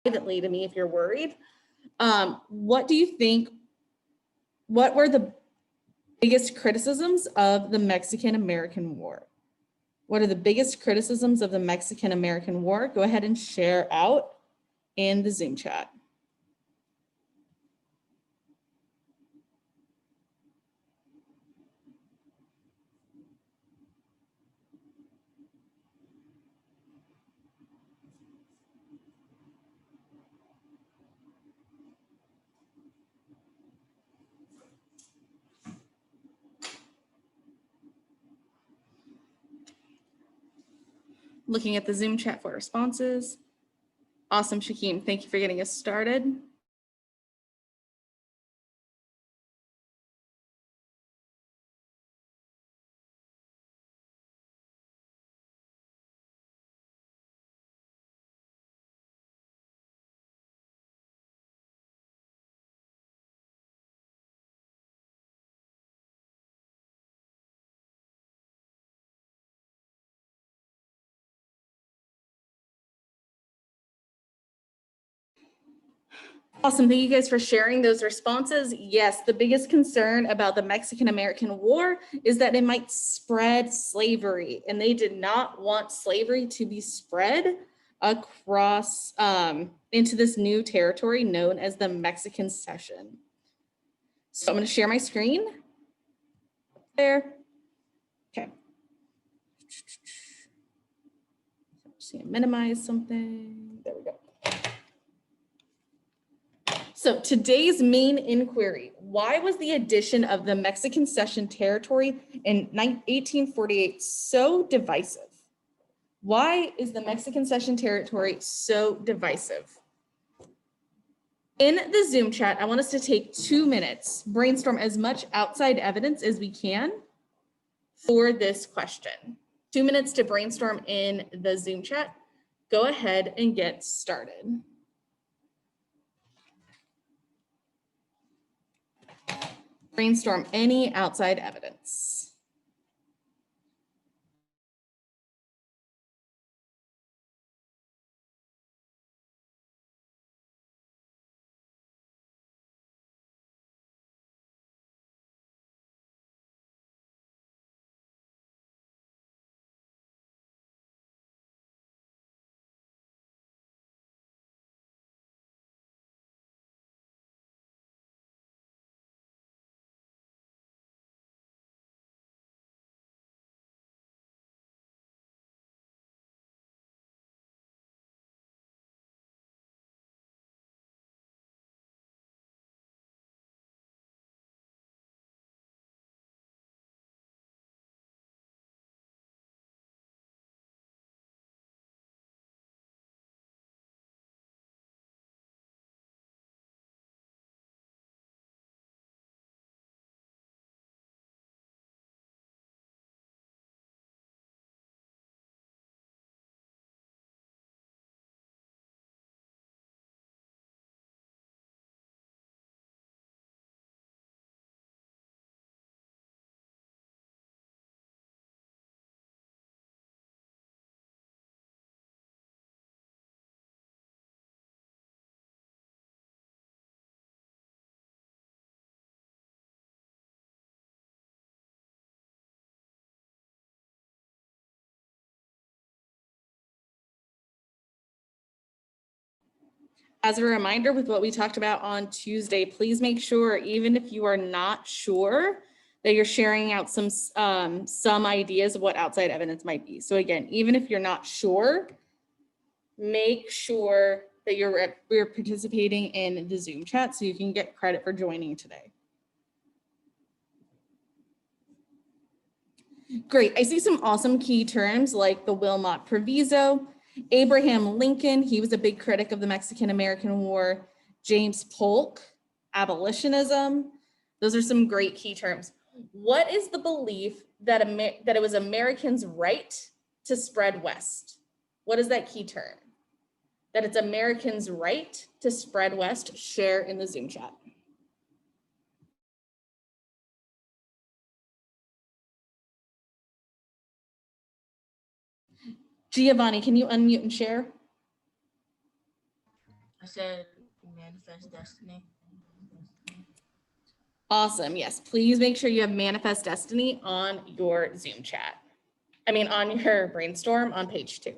privately to me if you're worried. What do you think, what were the biggest criticisms of the Mexican-American War? What are the biggest criticisms of the Mexican-American War? Go ahead and share out in the Zoom chat. Looking at the Zoom chat for responses. Awesome, Shakeem. Thank you for getting us started. Awesome, thank you guys for sharing those responses. Yes, the biggest concern about the Mexican-American War is that it might spread slavery, and they did not want slavery to be spread across into this new territory known as the Mexican Cession. So I'm going to share my screen there. Okay. Just gonna minimize something. There we go. So today's main inquiry, why was the addition of the Mexican Cession territory in 1848 so divisive? Why is the Mexican Cession territory so divisive? In the Zoom chat, I want us to take 2 minutes, brainstorm as much outside evidence as we can for this question. 2 minutes to brainstorm in the Zoom chat. Go ahead and get started. Brainstorm any outside evidence. As a reminder, with what we talked about on Tuesday, please make sure, even if you are not sure, that you're sharing out some ideas of what outside evidence might be. So again, even if you're not sure, make sure that we're participating in the Zoom chat so you can get credit for joining today. Great, I see some awesome key terms like the Wilmot Proviso, Abraham Lincoln, he was a big critic of the Mexican-American War, James Polk, abolitionism. Those are some great key terms. What is the belief that it was Americans' right to spread west? What is that key term? That it's Americans' right to spread west? Share in the Zoom chat. Giovanni, can you unmute and share? I said manifest destiny. Awesome. Yes, please make sure you have Manifest Destiny on your Zoom chat. On your brainstorm on page 2.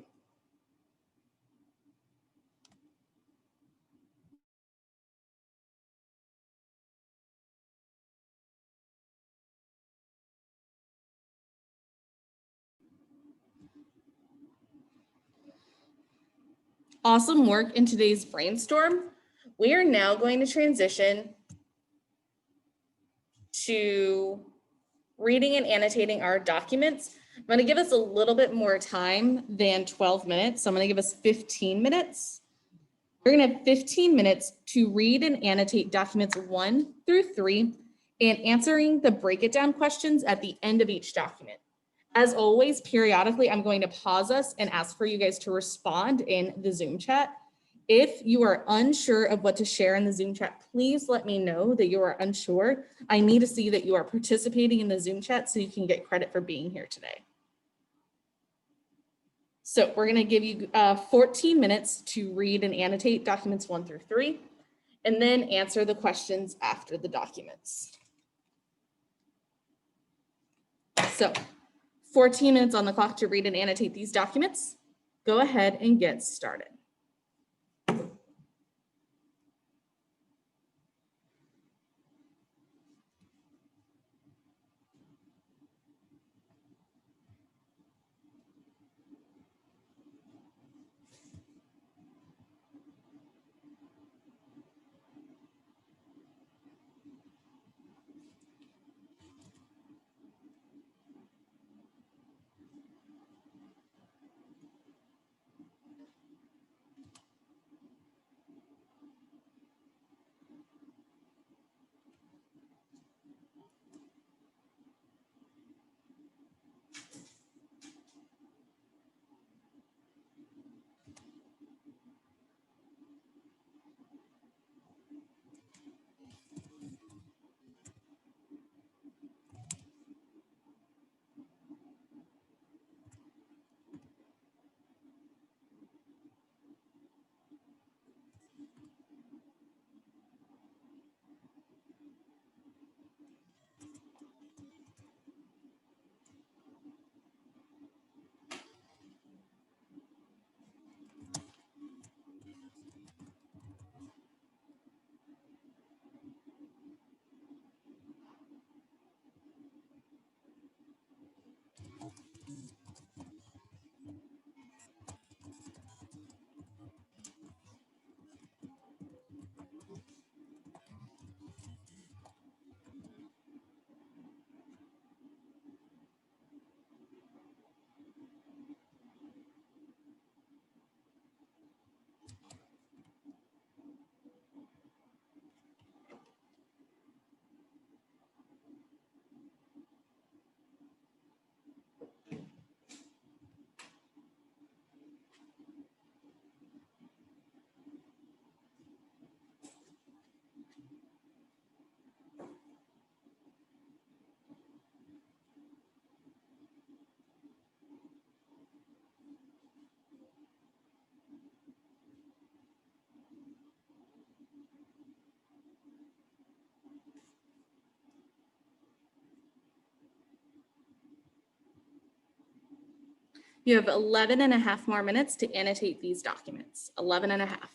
Awesome work in today's brainstorm. We are now going to transition to reading and annotating our documents. I'm going to give us a little bit more time than 12 minutes. So I'm going to give us 15 minutes. We're going to have 15 minutes to read and annotate documents 1 through 3 and answering the break it down questions at the end of each document. As always, periodically, I'm going to pause us and ask for you guys to respond in the Zoom chat. If you are unsure of what to share in the Zoom chat, please let me know that you are unsure. I need to see that you are participating in the Zoom chat so you can get credit for being here today. So we're going to give you 14 minutes to read and annotate documents 1 through 3, and then answer the questions after the documents. So 14 minutes on the clock to read and annotate these documents. Go ahead and get started. You have 11 and a half more minutes to annotate these documents, 11 and a half.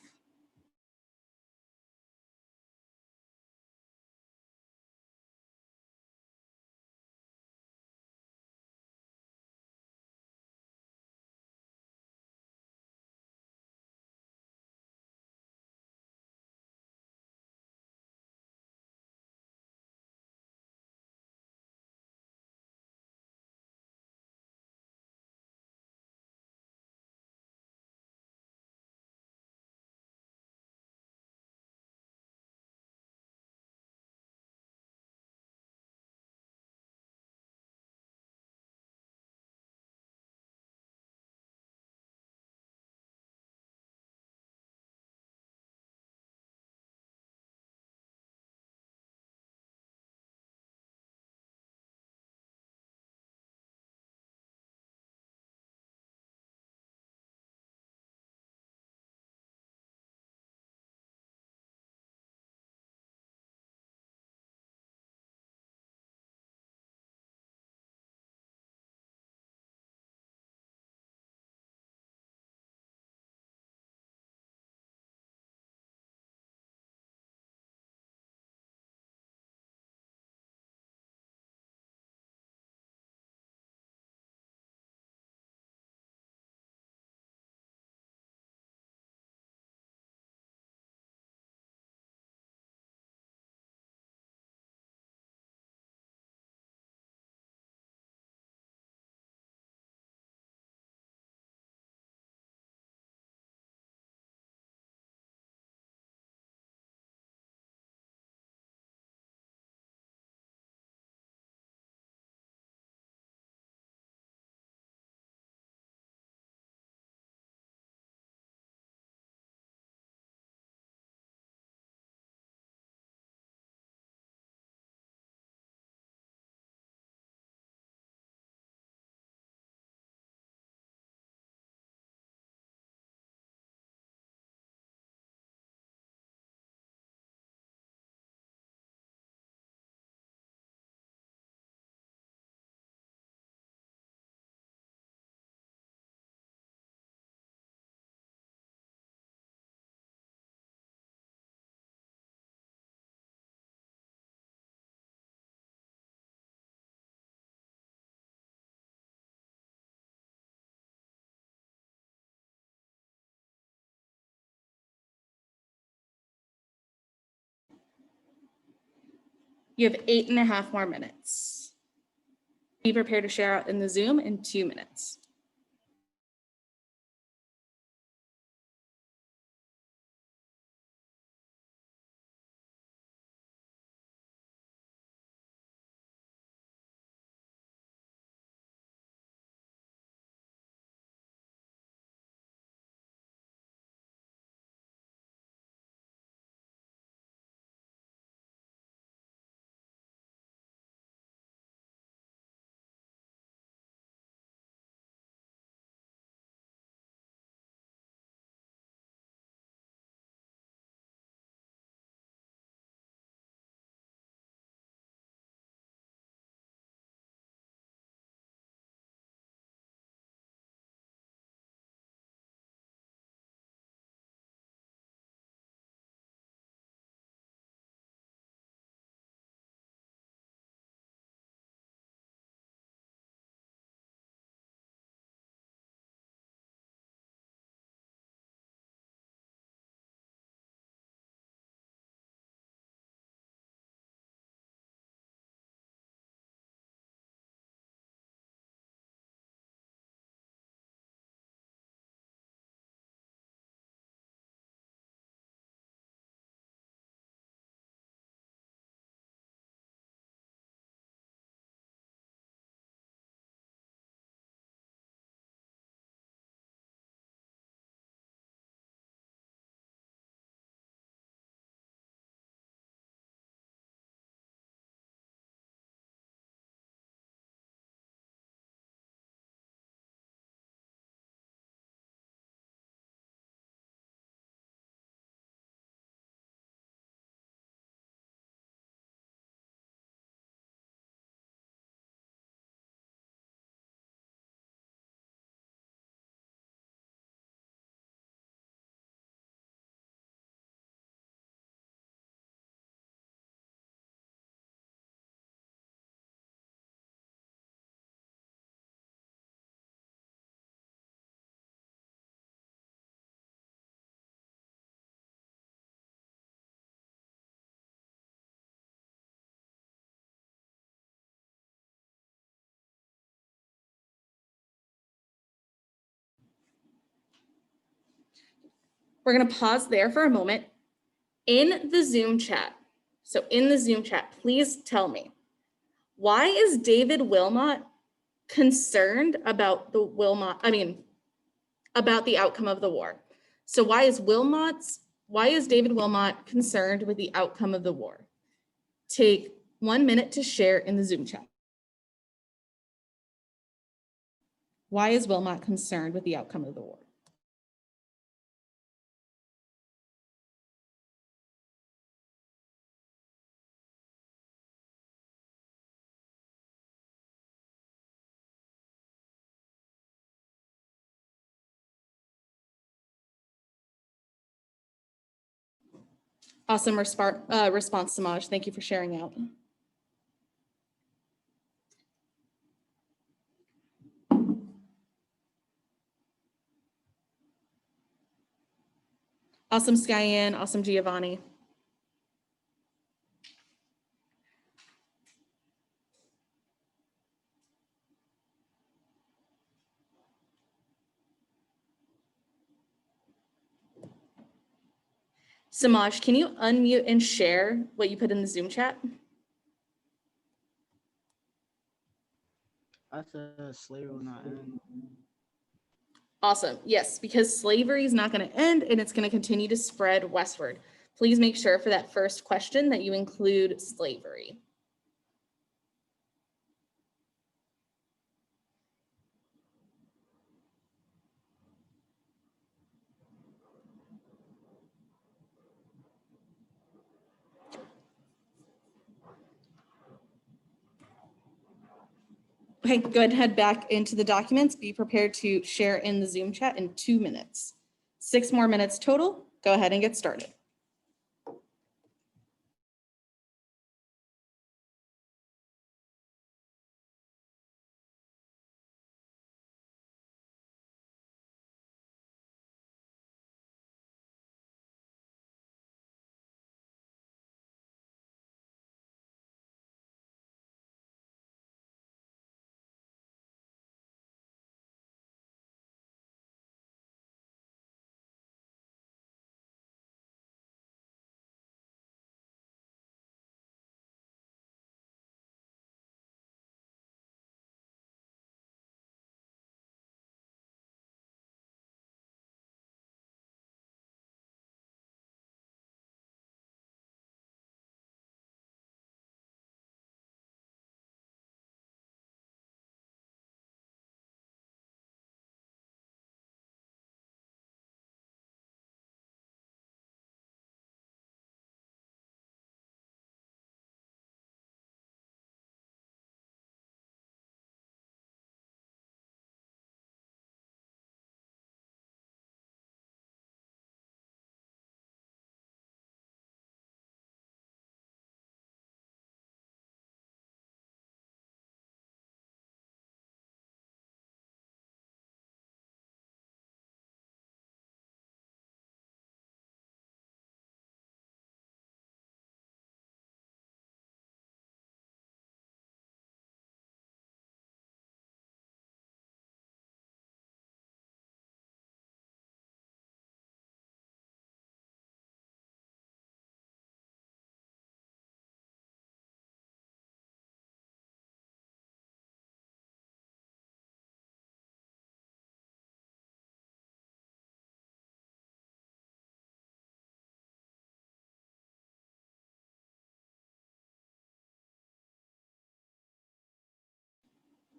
You have 8.5 more minutes. Be prepared to share out in the Zoom in 2 minutes. We're going to pause there for a moment. In the Zoom chat, please tell me, why is David Wilmot concerned about about the outcome of the war? So why is David Wilmot concerned with the outcome of the war? Take 1 minute to share in the Zoom chat. Why is Wilmot concerned with the outcome of the war? Awesome response, Samaj. Thank you for sharing out. Awesome, Skyen. Awesome, Giovanni. Samaj, can you unmute and share what you put in the Zoom chat? I said slavery will not end. Awesome. Yes, because slavery is not going to end and it's going to continue to spread westward. Please make sure for that first question that you include slavery. Okay, go ahead and head back into the documents. Be prepared to share in the Zoom chat in 2 minutes. 6 more minutes total. Go ahead and get started.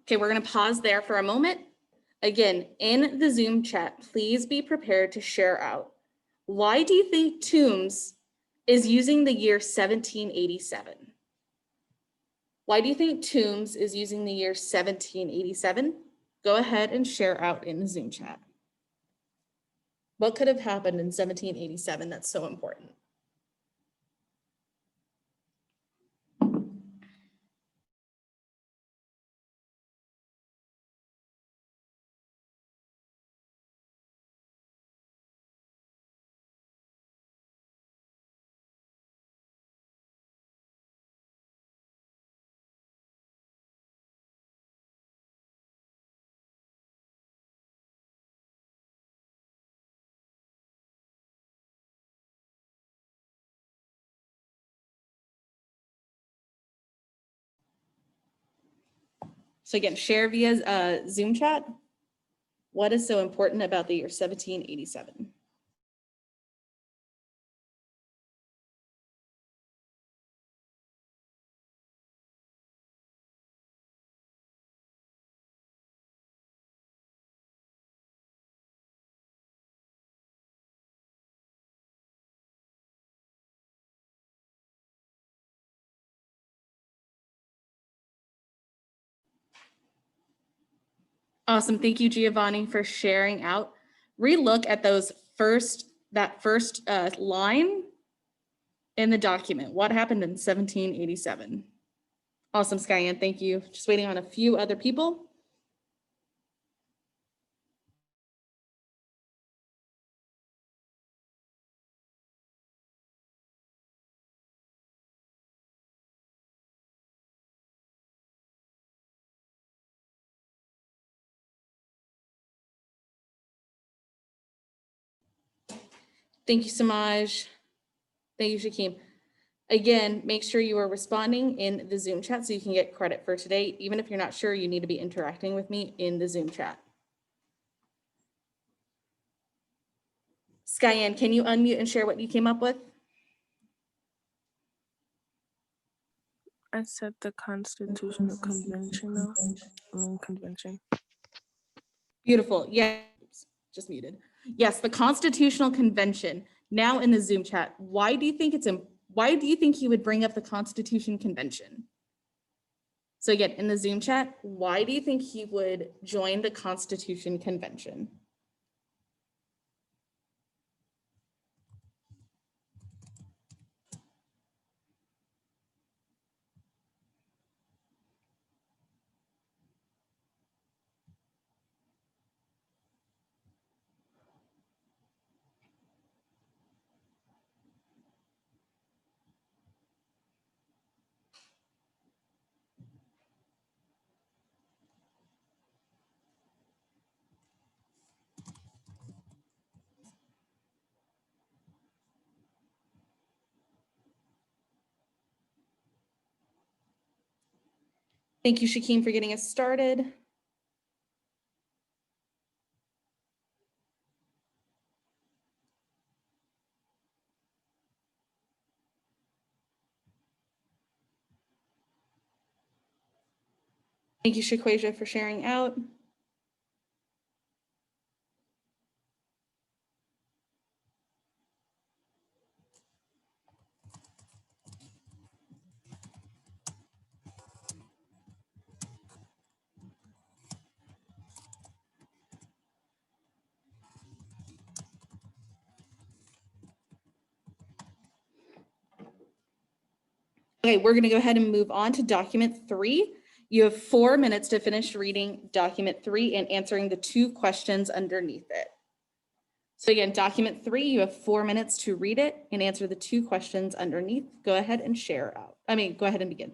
Okay, we're gonna pause there for a moment. Again, in the Zoom chat, please be prepared to share out. Why do you think Toombs is using the year 1787? Why do you think Toombs is using the year 1787? Go ahead and share out in the Zoom chat. What could have happened in 1787 that's so important? So again, share via Zoom chat. What is so important about the year 1787? Awesome. Thank you, Giovanni, for sharing out. Relook at that first line in the document. What happened in 1787? Awesome, Skyanne. Thank you. Just waiting on a few other people. Thank you, Samaj. Thank you, Shakim. Again, make sure you are responding in the Zoom chat so you can get credit for today. Even if you're not sure, you need to be interacting with me in the Zoom chat. Skyanne, can you unmute and share what you came up with? I said the Constitutional Convention. Beautiful. Yeah, oops, just muted. Yes, the Constitutional Convention. Now in the Zoom chat, why do you think he would bring up the Constitution Convention? So again, in the Zoom chat, why do you think he would join the Constitution Convention? Thank you, Shakim, for getting us started. Thank you, Shaquasia, for sharing out. Okay, we're going to go ahead and move on to document 3. You have 4 minutes to finish reading document 3 and answering the 2 questions underneath it. So again, document 3, you have 4 minutes to read it and answer the 2 questions underneath. Go ahead and share out. Go ahead and begin.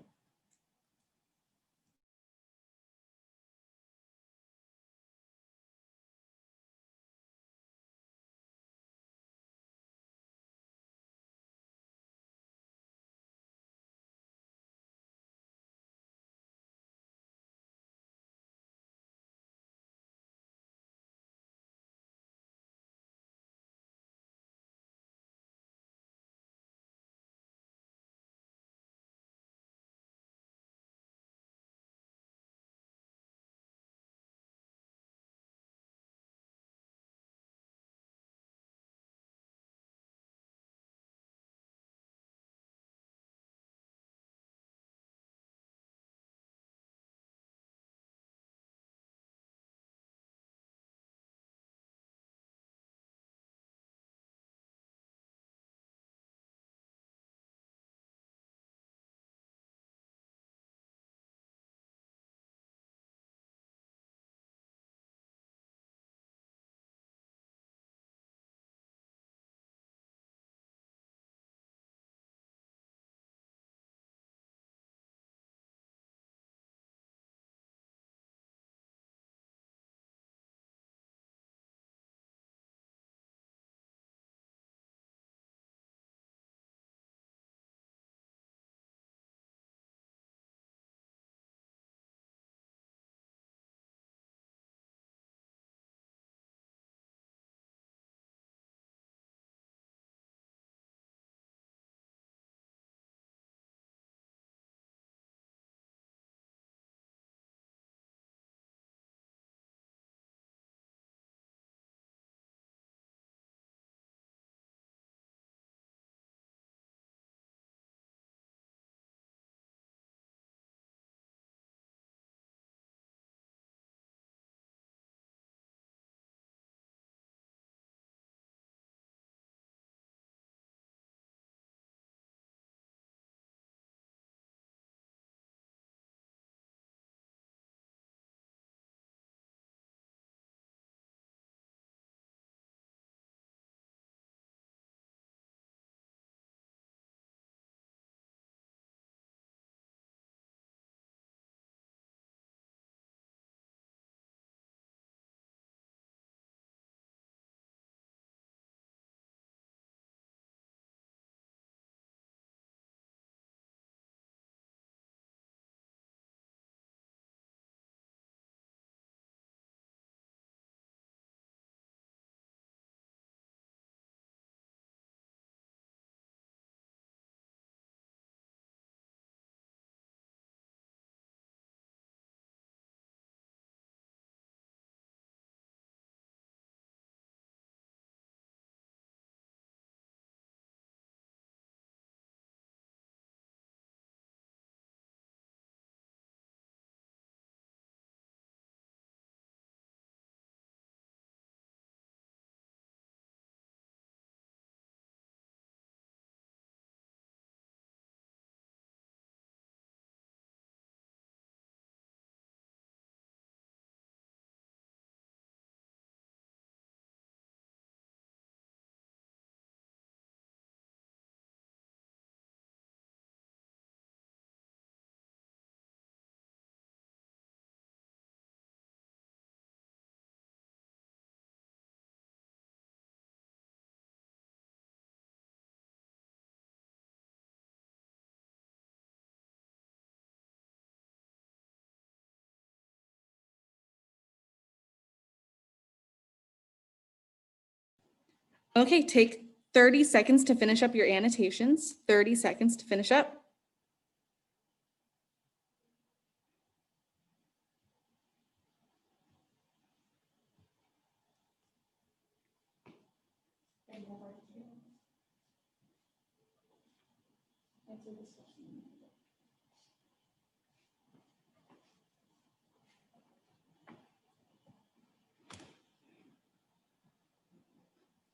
Okay, take 30 seconds to finish up your annotations. 30 seconds to finish up.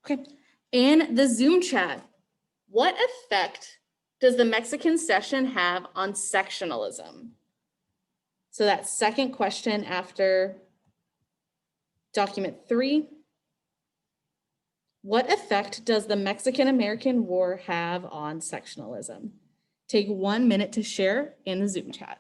Okay, in the Zoom chat, what effect does the Mexican Cession have on sectionalism? So that second question after document 3. What effect does the Mexican-American War have on sectionalism? Take 1 minute to share in the Zoom chat.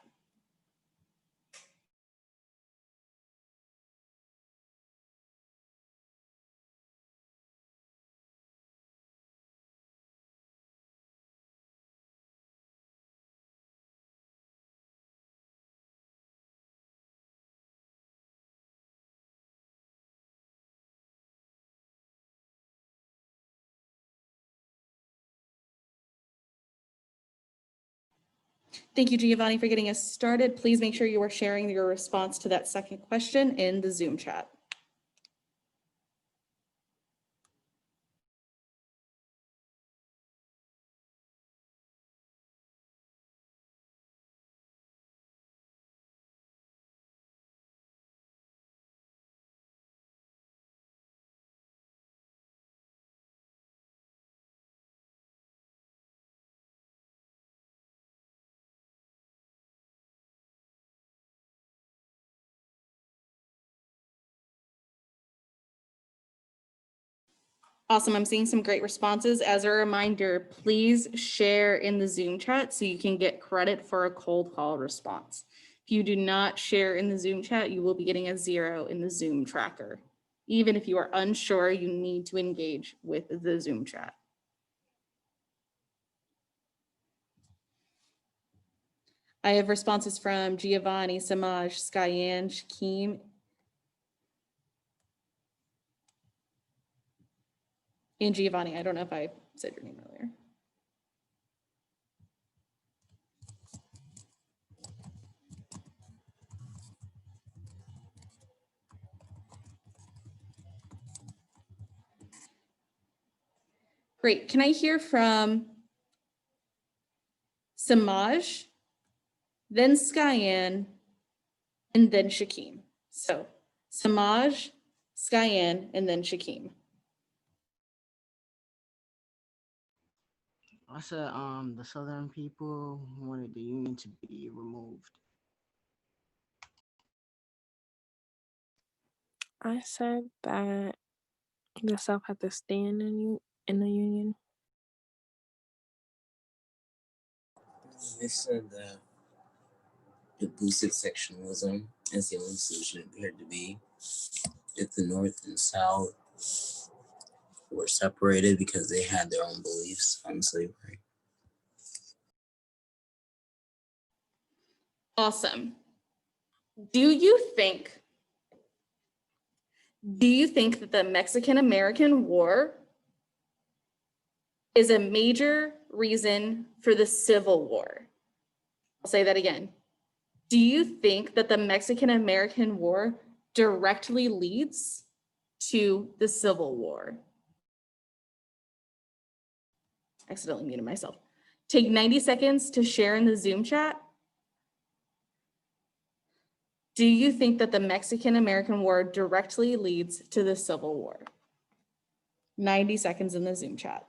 Thank you, Giovanni, for getting us started. Please make sure you are sharing your response to that second question in the Zoom chat. Awesome, I'm seeing some great responses. As a reminder, please share in the Zoom chat so you can get credit for a cold call response. If you do not share in the Zoom chat, you will be getting a 0 in the Zoom tracker. Even if you are unsure, you need to engage with the Zoom chat. I have responses from Giovanni, Samaj, Skyan, Shakim, and Giovanni. I don't know if I said your name earlier. Great. Can I hear from Samaj, then Skyan, and then Shakim? So Samaj, Skyan, and then Shakim. I said the Southern people wanted the Union to be removed. I said that the South had to stay in the Union. They said that abusive sectionalism is the only solution it appeared to be. If the North and South were separated because they had their own beliefs on slavery. Awesome. Do you think that the Mexican-American War is a major reason for the Civil War? I'll say that again. Do you think that the Mexican-American War directly leads to the Civil War? Accidentally muted myself. Take 90 seconds to share in the Zoom chat. Do you think that the Mexican-American War directly leads to the Civil War? 90 seconds in the Zoom chat.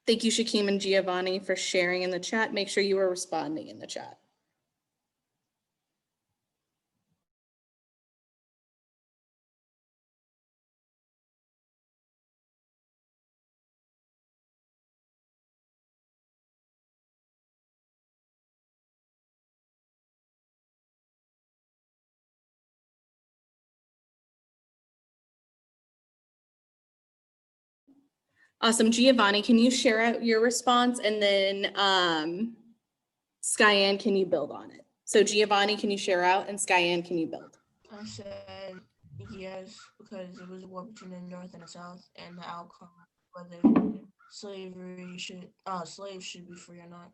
Thank you, Shakim and Giovanni, for sharing in the chat. Make sure you are responding in the chat. Awesome. Giovanni, can you share out your response? And then Skyanne, can you build on it? So Giovanni, can you share out? And Skyanne, can you build? I said yes, because it was a war between the North and the South, and the outcome whether slaves should be free or not.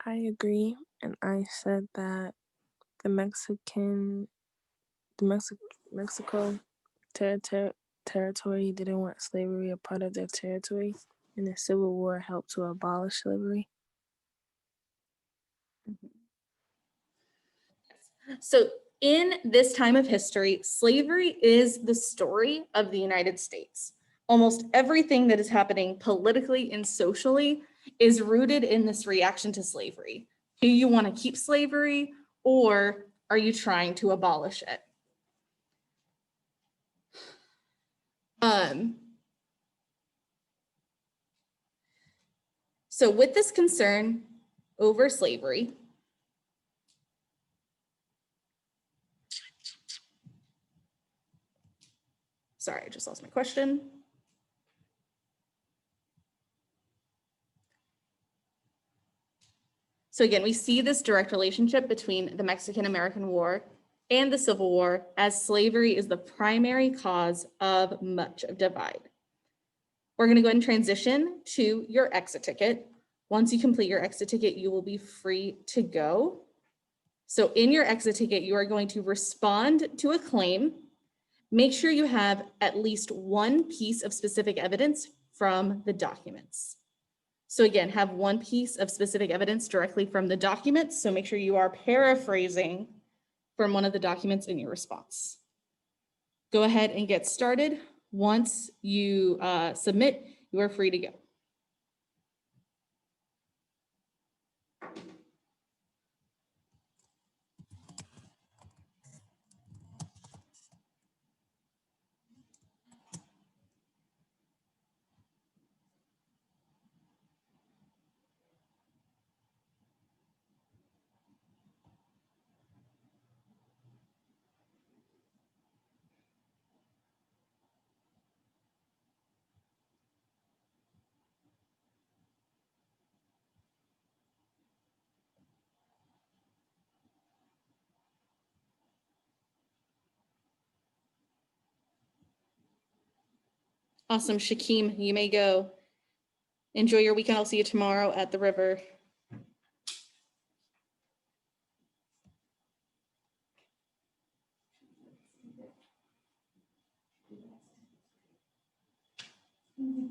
I agree, and I said that the Mexico territory didn't want slavery a part of their territory, and the Civil War helped to abolish slavery. So in this time of history, slavery is the story of the United States. Almost everything that is happening politically and socially is rooted in this reaction to slavery. Do you want to keep slavery, or are you trying to abolish it? So with this concern over slavery, sorry, I just lost my question. So again, we see this direct relationship between the Mexican-American War and the Civil War, as slavery is the primary cause of much of divide. We're going to go ahead and transition to your exit ticket. Once you complete your exit ticket, you will be free to go. So in your exit ticket, you are going to respond to a claim. Make sure you have at least one piece of specific evidence from the documents. So again, have one piece of specific evidence directly from the documents. So make sure you are paraphrasing from one of the documents in your response. Go ahead and get started. Once you submit, you are free to go. Awesome, Shakim, you may go. Enjoy your weekend. I'll see you tomorrow at the river. You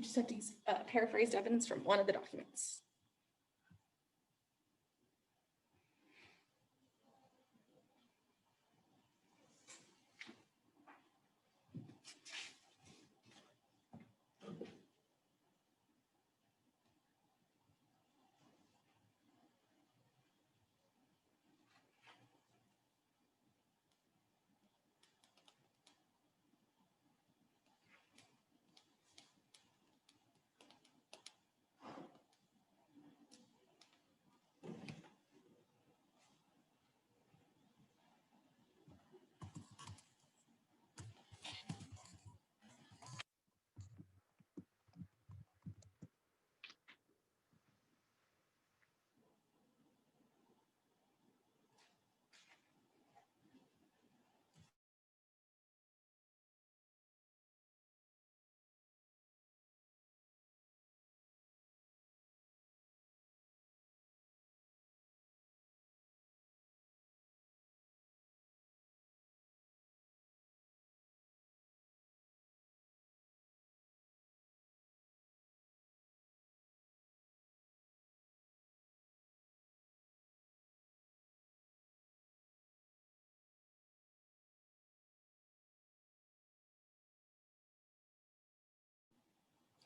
just have to use paraphrased evidence from one of the documents.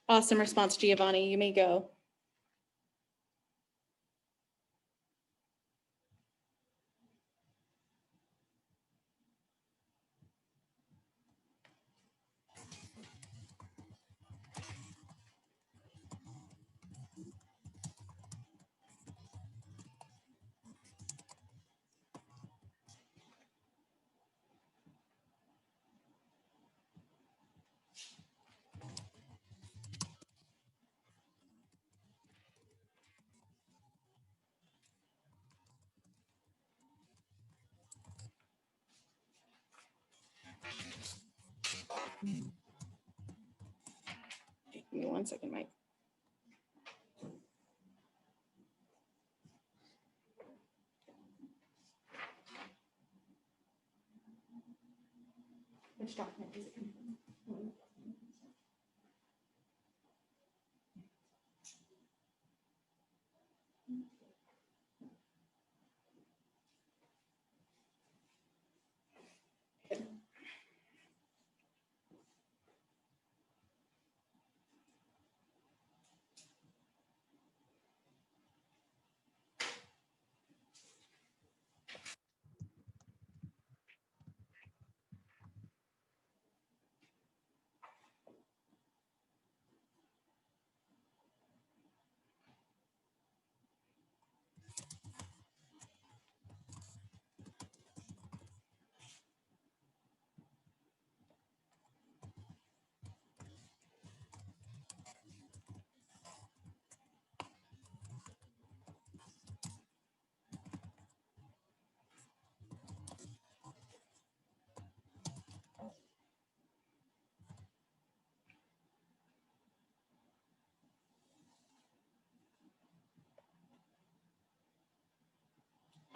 Awesome response, Giovanni. You may go. Give me 1 second, Mike. Which document is it coming from?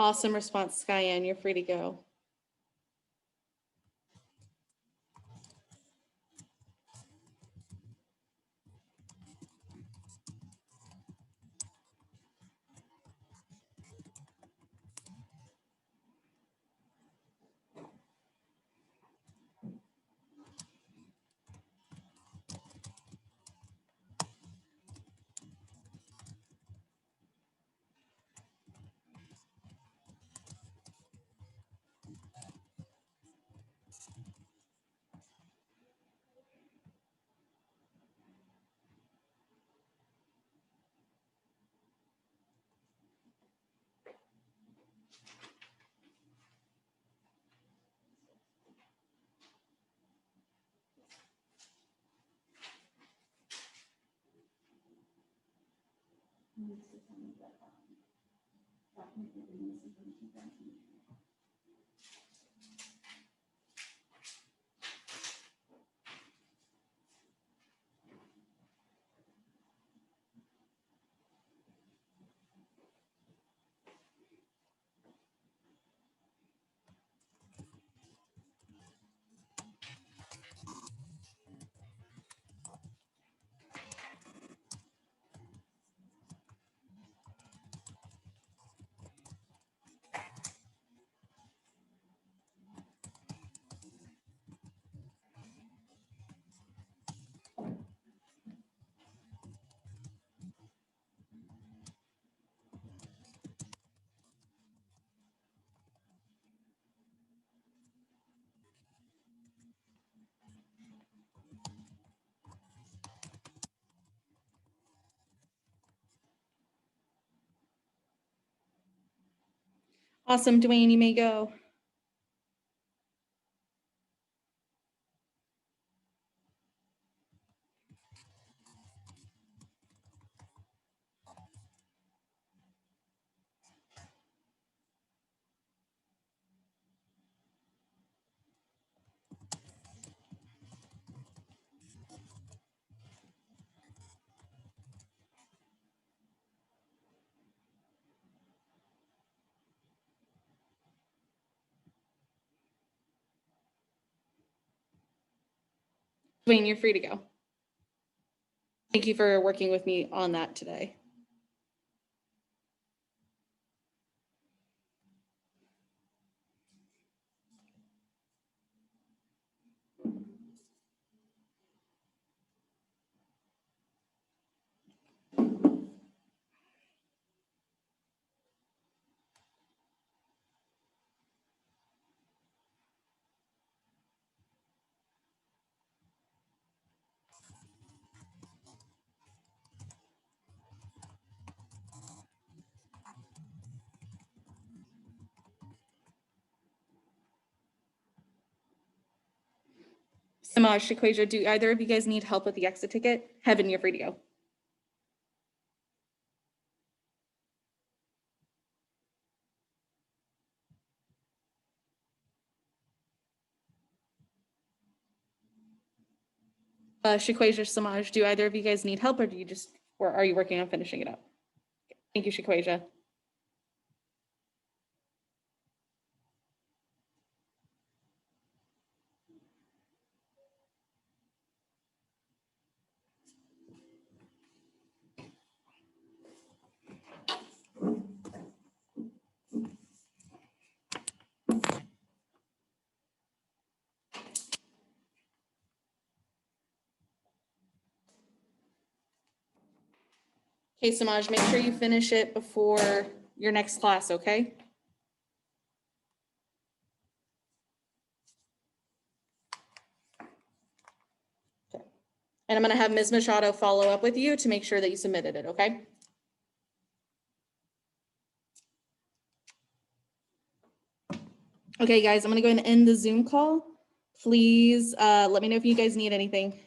Awesome response, Skyen. You're free to go. Awesome, Dwayne. You may go. Dwayne, you're free to go. Thank you for working with me on that today. Samaj, Shaquasia, do either of you guys need help with the exit ticket? Heaven, you're free to go. Shaquasia, Samaj, do either of you guys need help, or are you working on finishing it up? Thank you, Shaquasia. Okay, Samaj, make sure you finish it before your next class, okay? Okay. And I'm gonna have Ms. Machado follow up with you to make sure that you submitted it, okay? Okay, guys, I'm gonna go ahead and end the Zoom call. Please let me know if you guys need anything.